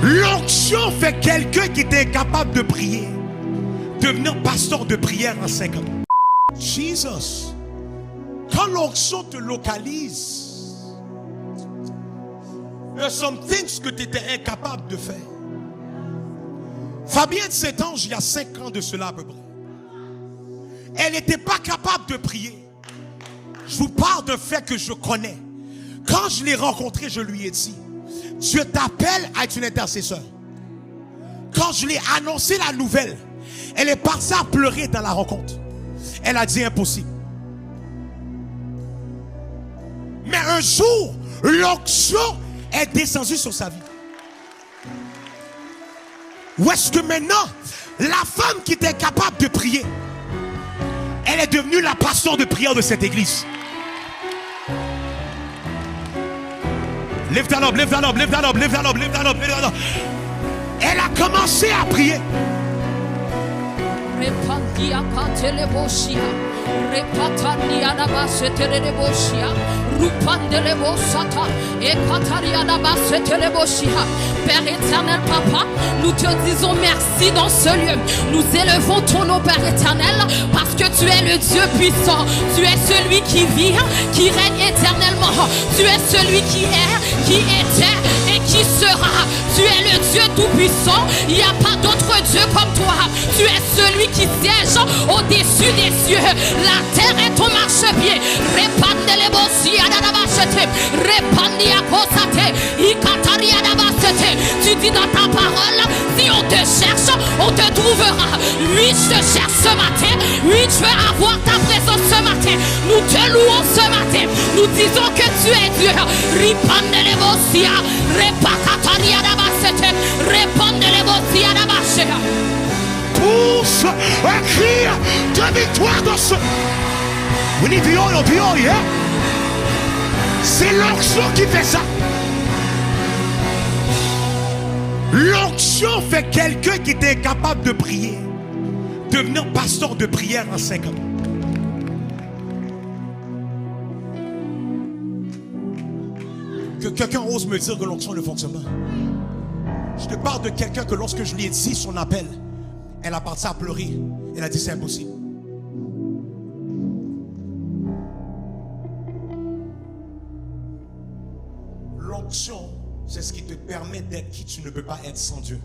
L'onction fait quelqu'un qui était incapable de prier devenir pasteur de prière en 5 ans. Jesus. Quand l'onction te localise, il y a some things que tu étais incapable de faire. Fabienne Saint-Ange, il y a 5 ans de cela à peu près, elle n'était pas capable de prier. Je vous parle d'un fait que je connais. Quand je l'ai rencontré, je lui ai dit, Dieu t'appelle à être une intercesseur. Quand je l'ai annoncé la nouvelle, elle est partie à pleurer dans la rencontre. Elle a dit impossible. Mais un jour, l'onction est descendue sur sa vie. Où est-ce que maintenant, la femme qui était capable de prier, elle est devenue la pasteur de prière de cette église. Lift that up, lift that up, lift that up, lift that up, lift that up, lift that up. Elle a commencé à prier. Repandia patelebosia, repatania da basetelebosia, rupandelebosata, et pataria da basetelebosia. Père éternel, Papa, nous te disons merci dans ce lieu. Nous élevons ton nom, Père éternel, parce que tu es le Dieu puissant. Tu es celui qui vit, qui règne éternellement. Tu es celui qui est, qui était et qui sera. Tu es le Dieu tout-puissant. Il n'y a pas d'autre Dieu comme toi. Tu es celui qui siège au-dessus des cieux. La terre est ton marchepied. Repandelebosia da basete, repandia kosate, ikataria da basete. Tu dis dans ta parole, si on te cherche, on te trouvera. Oui, je te cherche ce matin. Oui, je veux avoir ta présence ce matin. Nous te louons ce matin. Nous disons que tu es Dieu. Ripandelebosia, repakataria da basete, repandelebosia da basete. Pousse un cri de victoire dans ce... We need the oil, yeah? C'est l'onction qui fait ça. L'onction fait quelqu'un qui était incapable de prier devenir pasteur de prière en 5 ans. Que quelqu'un ose me dire que l'onction ne fonctionne pas. Je te parle de quelqu'un que lorsque je lui ai dit son appel, elle a parti à pleurer. Elle a dit c'est impossible. L'onction, c'est ce qui te permet d'être qui tu ne peux pas être sans Dieu.